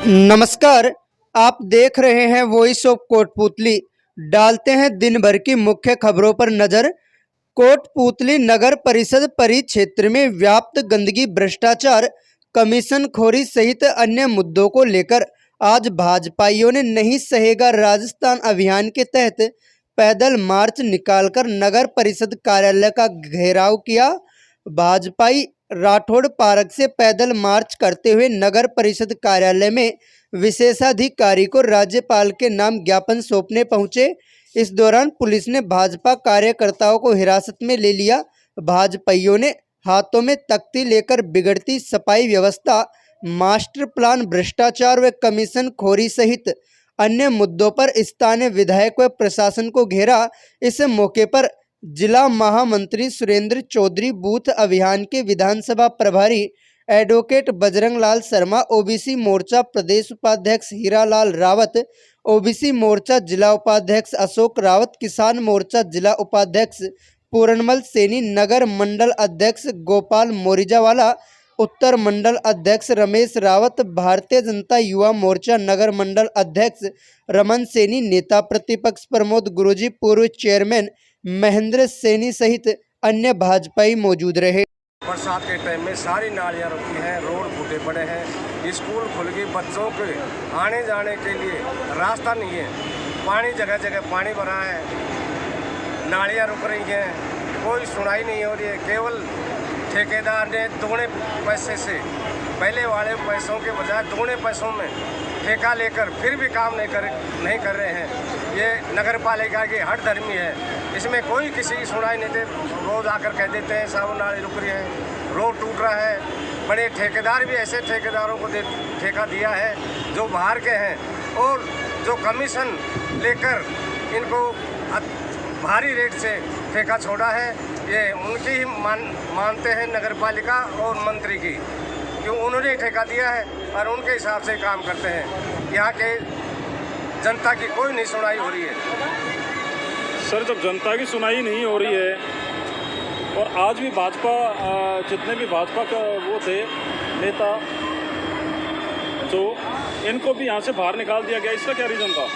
नमस्कार। आप देख रहे हैं वॉइस ऑफ कोटपूतली। डालते हैं दिन भर की मुख्य खबरों पर नजर। कोटपूतली नगर परिषद परिक्षेत्र में व्याप्त गंदगी, भ्रष्टाचार, कमीशन खोरी सहित अन्य मुद्दों को लेकर आज भाजपाइयों ने नहीं सहेगा राजस्थान अभियान के तहत पैदल मार्च निकालकर नगर परिषद कार्यालय का घेराव किया। भाजपाई राठौड़ पार्क से पैदल मार्च करते हुए नगर परिषद कार्यालय में विशेषाधिकारी को राज्यपाल के नाम ज्ञापन सौंपने पहुंचे। इस दौरान पुलिस ने भाजपा कार्यकर्ताओं को हिरासत में ले लिया। भाजपाइयों ने हाथों में तख्ती लेकर बिगड़ती सफाई व्यवस्था, मास्टर प्लान, भ्रष्टाचार व कमीशन खोरी सहित अन्य मुद्दों पर स्थानीय विधायक व प्रशासन को घेरा। इस मौके पर जिला महामंत्री सुरेंद्र चौधरी, बूथ अभियान के विधानसभा प्रभारी एडवोकेट बजरंग लाल शर्मा, ओबीसी मोर्चा प्रदेश उपाध्यक्ष हीरालाल रावत, ओबीसी मोर्चा जिला उपाध्यक्ष अशोक रावत, किसान मोर्चा जिला उपाध्यक्ष पूरनमल सैनी, नगर मंडल अध्यक्ष गोपाल मोरिजावाला, उत्तर मंडल अध्यक्ष रमेश रावत, भारतीय जनता युवा मोर्चा नगर मंडल अध्यक्ष रमन सैनी, नेता प्रतिपक्ष प्रमोद गुरुजी, पूर्व चेयरमैन महेंद्र सैनी सहित अन्य भाजपाई मौजूद रहे। बरसात के टाइम में सारी नालियाँ रुकी हैं, रोड फूटे पड़े हैं, स्कूल खुल गए, बच्चों के आने जाने के लिए रास्ता नहीं है, पानी जगह जगह पानी भरा है, नालियाँ रुक रही हैं, कोई सुनाई नहीं हो रही है। केवल ठेकेदार ने दोगुने पैसे से, पहले वाले पैसों के बजाय दोगुने पैसों में ठेका लेकर फिर भी काम नहीं कर रहे हैं। ये नगर पालिका की हठधर्मी है, इसमें कोई किसी की सुनाई नहीं देते। रोज़ आकर कह देते हैं साहब नाली रुक रही है, रोड टूट रहा है। बड़े ठेकेदार भी ऐसे ठेकेदारों को ठेका दिया है जो बाहर के हैं और जो कमीशन लेकर इनको भारी रेट से ठेका छोड़ा है। ये उनकी ही मानते हैं नगर पालिका और मंत्री की, क्यों उन्होंने ठेका दिया है और उनके हिसाब से काम करते हैं। यहाँ के जनता की कोई नहीं सुनाई हो रही है। सर, जब जनता की सुनाई नहीं हो रही है और आज भी भाजपा, जितने भी भाजपा का वो थे नेता, तो इनको भी यहाँ से बाहर निकाल दिया गया, इसका क्या रीज़न था?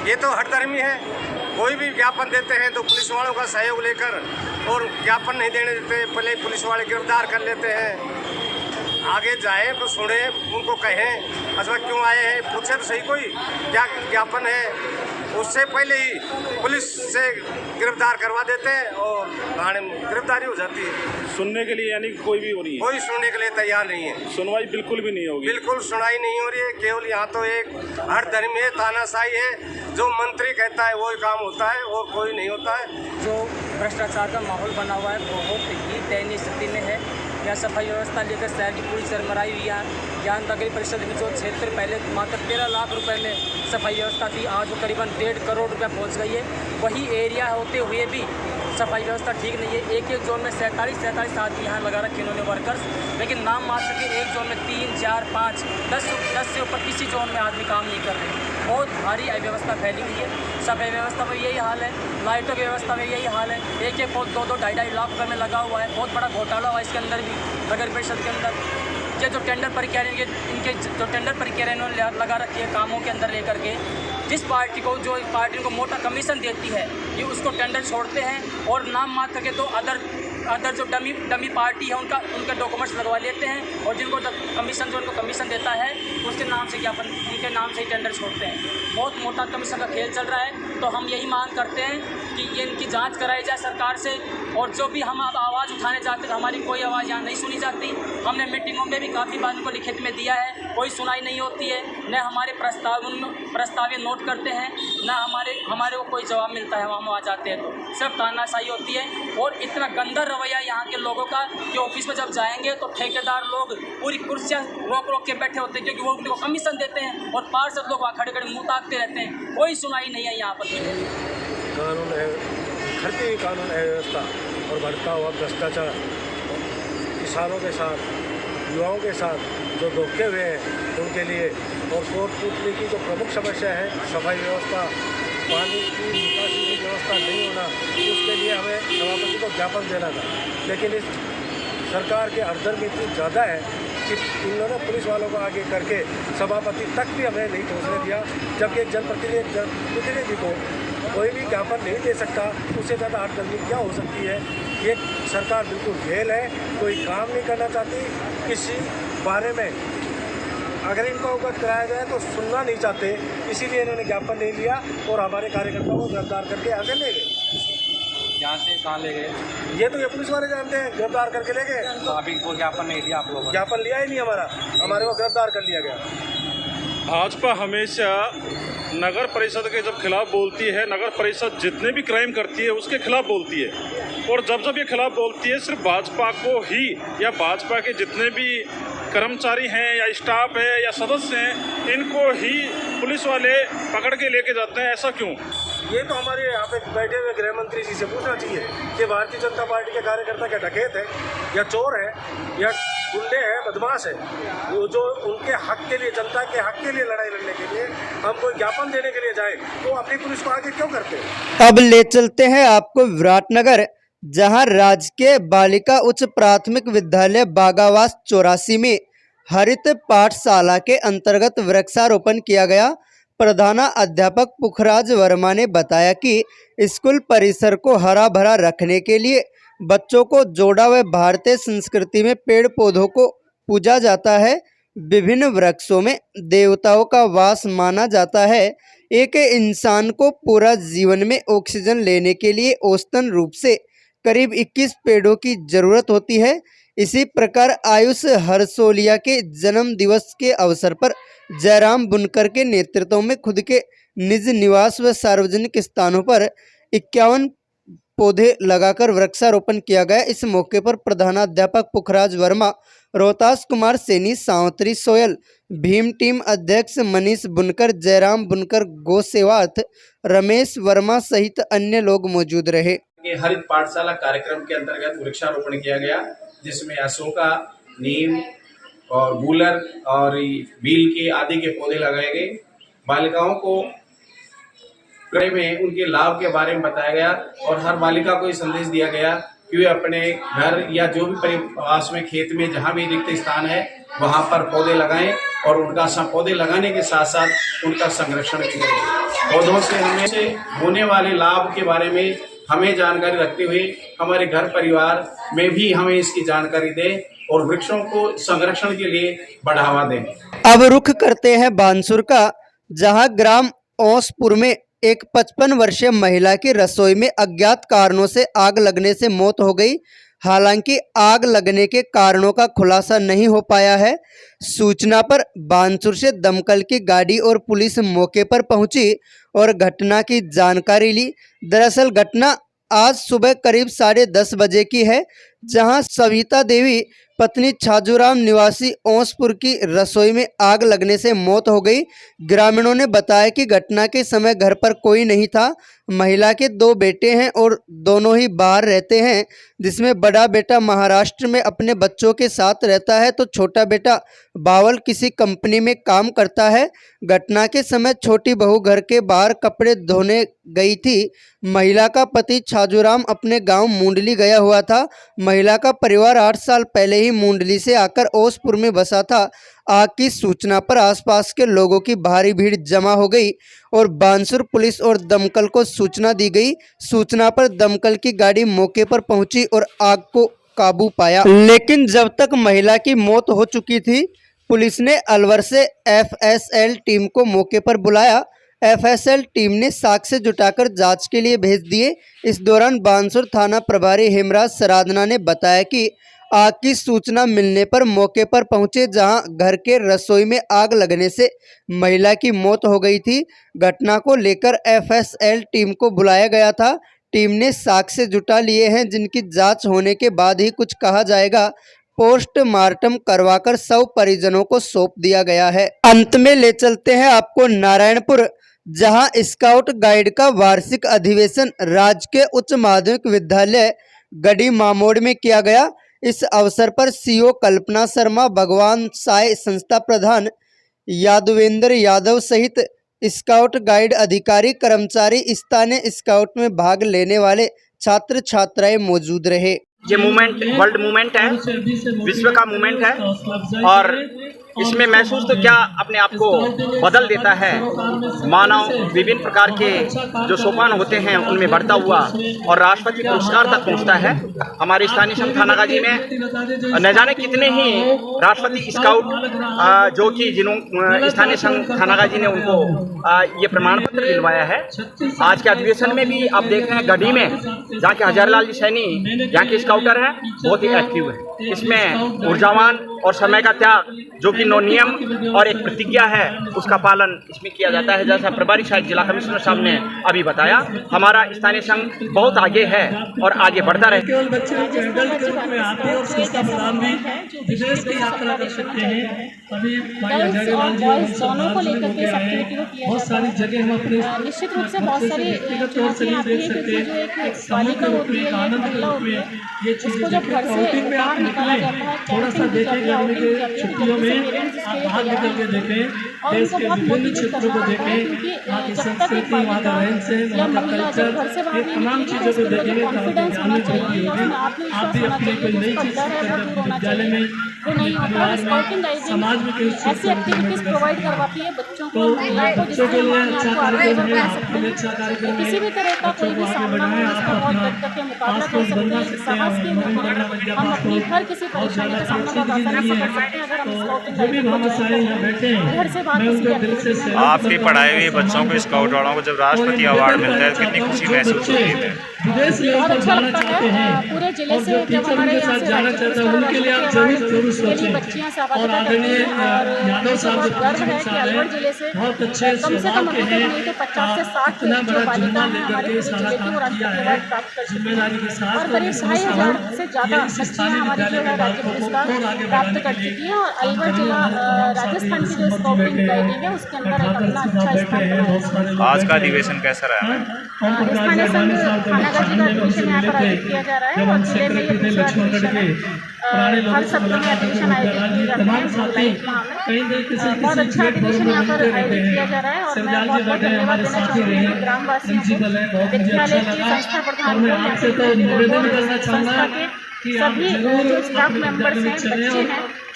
ये तो हठधर्मी है। कोई भी ज्ञापन देते हैं तो पुलिस वालों का सहयोग लेकर, और ज्ञापन नहीं देने देते, पहले पुलिस वाले गिरफ्तार कर लेते हैं। आगे जाए तो सुने, उनको कहें अच्छा क्यों आए हैं, पूछे तो सही कोई क्या ज्ञापन है। उससे पहले ही पुलिस से गिरफ्तार करवा देते हैं और थाने में गिरफ्तारी हो जाती है। सुनने के लिए यानी कोई भी हो नहीं है? कोई सुनने के लिए तैयार नहीं है। सुनवाई बिल्कुल भी नहीं होगी? बिल्कुल सुनाई नहीं हो रही है। केवल यहाँ तो एक हठधर्मी है, तानाशाही है, जो मंत्री कहता है वही काम होता है और कोई नहीं होता है। जो भ्रष्टाचार का माहौल बना हुआ है बहुत ही दयनीय स्थिति में है। यहाँ सफाई व्यवस्था लेकर शहर की पूरी चरमराई हुई है। ज्ञान नगरी परिषद में जो क्षेत्र पहले मात्र 13 लाख रुपए में सफाई व्यवस्था थी, आज वो करीबन 1.5 करोड़ रुपया पहुँच गई है। वही एरिया होते हुए भी सफाई व्यवस्था ठीक नहीं है। एक जोन में 47 आदमी यहाँ लगा रखे इन्होंने वर्कर्स, लेकिन नाम मात्र के एक जोन में 3, 4, 5, 10 से ऊपर किसी जोन में आदमी काम नहीं कर रहे। बहुत भारी अव्यवस्था फैली हुई है। सफाई व्यवस्था में यही हाल है, लाइटों की व्यवस्था में यही हाल है। एक बहुत 2-2, 2.5 लाख रुपये में लगा हुआ है। बहुत बड़ा घोटाला हुआ है इसके अंदर भी, नगर परिषद के अंदर। ये जो टेंडर प्रक्रिया इनके जो टेंडर प्रक्रिया इन्होंने लगा रखी है कामों के अंदर लेकर के, जिस पार्टी को जो पार्टी इनको मोटा कमीशन देती है, ये उसको टेंडर छोड़ते हैं और नाम मात्र के तो अदर जो डमी पार्टी है उनके डॉक्यूमेंट्स लगवा लेते हैं और जिनको कमीशन जो उनको कमीशन देता है उसके नाम से ज्ञापन, उनके नाम से ही टेंडर छोड़ते हैं। बहुत मोटा कमीशन का खेल चल रहा है। तो हम यही मांग करते हैं कि ये इनकी जांच कराई जाए सरकार से, और जो भी हम अब आवाज़ उठाने जाते हैं हमारी कोई आवाज़ यहाँ नहीं सुनी जाती। हमने मीटिंगों में भी काफ़ी बार उनको लिखित में दिया है, कोई सुनाई नहीं होती है। न हमारे प्रस्ताव नोट करते हैं, न हमारे को कोई जवाब मिलता है। हम आ जाते हैं तो सिर्फ तानाशाही होती है और इतना गंदा रवैया यहाँ के लोगों का कि ऑफिस में जब जाएंगे तो ठेकेदार लोग पूरी कुर्सियाँ रोक के बैठे होते हैं, क्योंकि वो उनको कमीशन देते हैं और पार्षद लोग वहाँ खड़े मुँह ताकते रहते हैं। कोई सुनाई नहीं है यहाँ पर। कानून है, खर्ची कानून है व्यवस्था और बढ़ता हुआ भ्रष्टाचार, किसानों के साथ, युवाओं के साथ जो धोखे हुए हैं उनके लिए, और कोटपूतली की जो प्रमुख समस्या है सफाई व्यवस्था, पानी की निकासी की व्यवस्था नहीं होना, उसके लिए हमें सभापति को ज्ञापन देना था। लेकिन इस सरकार के हठधर्मी इतनी ज़्यादा है कि कि इन्होंने पुलिस वालों को आगे करके सभापति तक भी हमें नहीं पहुँचने दिया, जबकि एक जनप्रतिनिधि को कोई भी ज्ञापन नहीं दे सकता। उससे ज़्यादा हटदर्मी क्या हो सकती है। ये सरकार बिल्कुल फेल है, कोई काम नहीं करना चाहती, किसी बारे में अगर इनको अवगत कराया जाए तो सुनना नहीं चाहते, इसीलिए इन्होंने ज्ञापन नहीं लिया और हमारे कार्यकर्ताओं को गिरफ्तार करके आगे ले गए। यहाँ से कहाँ ले गए? ये तो ये पुलिस वाले जानते हैं, गिरफ्तार करके ले गए। तो अभी कोई ज्ञापन नहीं दिया आप लोगों ने? ज्ञापन लिया ही नहीं हमारे को गिरफ्तार कर लिया गया। भाजपा हमेशा नगर परिषद के जब खिलाफ बोलती है, नगर परिषद जितने भी क्राइम करती है उसके खिलाफ बोलती है, और जब ये खिलाफ बोलती है सिर्फ भाजपा को ही या भाजपा के जितने भी कर्मचारी हैं या स्टाफ है या सदस्य हैं, इनको ही पुलिस वाले पकड़ के लेके जाते हैं। ऐसा क्यों? ये तो हमारे यहाँ पे बैठे हुए गृह मंत्री जी से पूछना चाहिए कि भारतीय जनता पार्टी के कार्यकर्ता क्या डकैत है या चोर है या गुंडे हैं, बदमाश है, वो जो उनके हक के लिए, जनता के हक के लिए लड़ाई लड़ने के लिए हम कोई ज्ञापन देने के लिए जाए तो अपनी पुलिस को आगे क्यों करते हैं। अब ले चलते हैं आपको विराटनगर, जहां राजकीय बालिका उच्च प्राथमिक विद्यालय बागावास 84 में हरित पाठशाला के अंतर्गत वृक्षारोपण किया गया। प्रधानाध्यापक पुखराज वर्मा ने बताया कि स्कूल परिसर को हरा भरा रखने के लिए बच्चों को जोड़ा व भारतीय संस्कृति में पेड़ पौधों को पूजा जाता है। विभिन्न वृक्षों में देवताओं का वास माना जाता है। एक इंसान को पूरा जीवन में ऑक्सीजन लेने के लिए औसतन रूप से करीब 21 पेड़ों की जरूरत होती है। इसी प्रकार आयुष हरसोलिया के जन्म दिवस के अवसर पर जयराम बुनकर के नेतृत्व में खुद के निज निवास व सार्वजनिक स्थानों पर 51 पौधे लगाकर वृक्षारोपण किया गया। इस मौके पर प्रधानाध्यापक पुखराज वर्मा, रोहतास कुमार सैनी, सावंतरी सोयल, भीम टीम अध्यक्ष मनीष बुनकर, जयराम बुनकर, गौ सेवार्थ रमेश वर्मा सहित अन्य लोग मौजूद रहे। हरित पाठशाला कार्यक्रम के अंतर्गत वृक्षारोपण किया गया, जिसमें अशोका, नीम और गूलर और बील के आदि के पौधे लगाए गए। बालिकाओं को में उनके लाभ के बारे में बताया गया और हर बालिका को ये संदेश दिया गया कि वे अपने घर या जो भी परिवास में, खेत में, जहाँ भी रिक्त स्थान है वहाँ पर पौधे लगाएं और उनका पौधे लगाने के साथ साथ उनका संरक्षण भी करें। पौधों से हमें होने वाले लाभ के बारे में हमें जानकारी रखते हुए हमारे घर परिवार में भी हमें इसकी जानकारी दें और वृक्षों को संरक्षण के लिए बढ़ावा दें। अब रुख करते हैं बानसूर का, जहां ग्राम ओसपुर में एक 55 वर्षीय महिला की रसोई में अज्ञात कारणों से आग लगने से मौत हो गई। हालांकि आग लगने के कारणों का खुलासा नहीं हो पाया है। सूचना पर बानसूर से दमकल की गाड़ी और पुलिस मौके पर पहुंची और घटना की जानकारी ली। दरअसल घटना आज सुबह करीब 10:30 बजे की है, जहां सविता देवी पत्नी छाजूराम निवासी ओसपुर की रसोई में आग लगने से मौत हो गई। ग्रामीणों ने बताया कि घटना के समय घर पर कोई नहीं था। महिला के 2 बेटे हैं और दोनों ही बाहर रहते हैं, जिसमें बड़ा बेटा महाराष्ट्र में अपने बच्चों के साथ रहता है तो छोटा बेटा बावल किसी कंपनी में काम करता है। घटना के समय छोटी बहू घर के बाहर कपड़े धोने गई थी। महिला का पति छाजूराम अपने गांव मुंडली गया हुआ था। महिला का परिवार 8 साल पहले ही मुंडली से आकर ओसपुर में बसा था। आग की सूचना पर आसपास के लोगों की भारी भीड़ जमा हो गई और बानसूर पुलिस और दमकल को सूचना दी गई। सूचना पर दमकल की गाड़ी मौके पर पहुंची और आग को काबू पाया, लेकिन जब तक महिला की मौत हो चुकी थी, पुलिस ने अलवर से FSL टीम को मौके पर बुलाया। FSL टीम ने साक्ष्य जुटाकर जांच के लिए भेज दिए। इस दौरान बानसूर थाना प्रभारी हेमराज सराधना ने बताया कि आग की सूचना मिलने पर मौके पर पहुंचे, जहां घर के रसोई में आग लगने से महिला की मौत हो गई थी। घटना को लेकर FSL टीम को बुलाया गया था। टीम ने साक्ष्य जुटा लिए हैं, जिनकी जांच होने के बाद ही कुछ कहा जाएगा। पोस्टमार्टम करवाकर शव परिजनों को सौंप दिया गया है। अंत में ले चलते हैं आपको नारायणपुर, जहां स्काउट गाइड का वार्षिक अधिवेशन राजकीय उच्च माध्यमिक विद्यालय गढ़ी मामोड़ में किया गया। इस अवसर पर CO कल्पना शर्मा, भगवान साय संस्था प्रधान यादवेंद्र यादव सहित स्काउट गाइड अधिकारी, कर्मचारी, स्थानीय स्काउट में भाग लेने वाले छात्र छात्राएं मौजूद रहे। ये मूवमेंट वर्ल्ड मूवमेंट है, विश्व का मूवमेंट है और इसमें महसूस तो क्या अपने आप को बदल देता है। मानव विभिन्न प्रकार के जो सोपान होते हैं उनमें बढ़ता हुआ और राष्ट्रपति पुरस्कार तक पहुंचता है। हमारे स्थानीय संघ थानागाजी में न जाने कितने ही राष्ट्रपति स्काउट जो कि स्थानीय संघ थानागाजी ने उनको ये प्रमाण पत्र दिलवाया है। आज के अधिवेशन में भी आप देख रहे हैं गढ़ी में जहाँ के हजारीलाल जी सैनी यहाँ के स्काउटर है, बहुत ही एक्टिव है। इसमें ऊर्जावान और समय का त्याग जो कि नो नियम और एक प्रतिज्ञा है उसका पालन इसमें किया जाता है। जैसा प्रभारी शायद जिला कमिश्नर साहब ने अभी बताया, हमारा स्थानीय संघ बहुत आगे है और आगे बढ़ता रहे। केवल बच्चे में आते हैं और संस्था प्रदान भी विदेश की यात्रा कर सकते हैं। अभी भाई हजारीलाल जी दोनों को लेकर के सब एक्टिविटी को किया बहुत सारी जगह हम अपने निश्चित रूप से बहुत सारी व्यक्तिगत तौर से नहीं देख सकते, जो एक समूह के रूप में, एक आनंद के रूप में ये चीजें जब आउटिंग में आप निकले थोड़ा सा देखें गर्मी के छुट्टियों में, आप बाहर निकल के देखें, देश के विभिन्न क्षेत्रों को देखें, वहाँ की संस्कृति, वहाँ का रहन सहन, वहाँ का कल्चर, ये तमाम चीज़ों को देखेंगे तो आपको ध्यान चाहिए होगी। आप भी अपनी कोई नई चीज़ सीखकर विद्यालय में, अपने परिवार में, समाज में कोई ऐसी एक्टिविटीज प्रोवाइड करवाती है बच्चों को, बच्चों के लिए अच्छा कार्यक्रम है, आपके लिए अच्छा कार्यक्रम है। किसी भी तरह का कोई भी सामना हो उसका बहुत डट करके मुकाबला कर सकते हैं। साहस के मुताबिक हम अपनी हर किसी परेशानी का सामना बहुत आसानी से कर सकते हैं अगर हम स्काउटिंग आपकी पढ़ाए हुए बच्चों को, स्काउट वालों को जब राष्ट्रपति अवार्ड मिलता है तो कितनी खुशी महसूस होती है। विदेश में ऊपर जाना चाहते हैं पूरे जिले से जब हमारे यहाँ से जाना चाहते हैं उनके लिए आप जरूर सोचें। और आदरणीय यादव साहब जो प्रिंसिपल साहब हैं बहुत अच्छे स्वभाव के हैं, इतना बड़ा जिम्मा लेकर के सारा काम किया है जिम्मेदारी के साथ। और करीब 2,500 से ज़्यादा बच्चियाँ हमारी जो है राज्य पुरस्कार प्राप्त कर चुकी हैं और अलवर जिला राजस्थान की जो स्काउटिंग ट्रेनिंग है उसके अंदर अपना अच्छा स्थान बनाया। आज का अधिवेशन कैसा रहा? स्थानीय संघ थानागाजी का अधिवेशन यहाँ पर आयोजित किया जा रहा है और जिले में ये दूसरा अधिवेशन है। हर सप्ताह में अधिवेशन आयोजित किए जाते हैं। बहुत अच्छा अधिवेशन यहाँ पर आयोजित किया जा रहा है और मैं बहुत बहुत धन्यवाद देना चाहूँगी ग्रामवासियों को, विद्यालय की संस्था प्रधान को, संस्था के सभी जो स्टाफ मेंबर्स हैं, बच्चे हैं,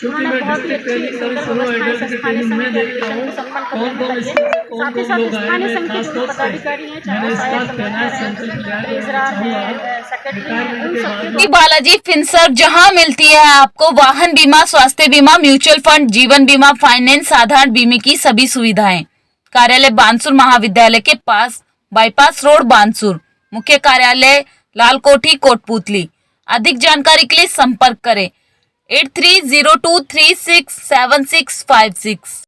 उन्होंने बहुत ही अच्छी सुंदर स्थानीय संघ के अधिवेशन को सम्पन्न करने में लगे। साथ ही साथ स्थानीय संघ के जो पदाधिकारी हैं, चाहे ट्रेजरर है, सेक्रेटरी है, उन सबके बालाजी फिनसर्व जहां मिलती है आपको वाहन बीमा, स्वास्थ्य बीमा, म्यूचुअल फंड, जीवन बीमा, फाइनेंस, साधारण बीमे की सभी सुविधाएं। कार्यालय बानसूर महाविद्यालय के पास, बाईपास रोड बानसूर। मुख्य कार्यालय लालकोठी कोटपुतली। अधिक जानकारी के लिए संपर्क करें 8302367656।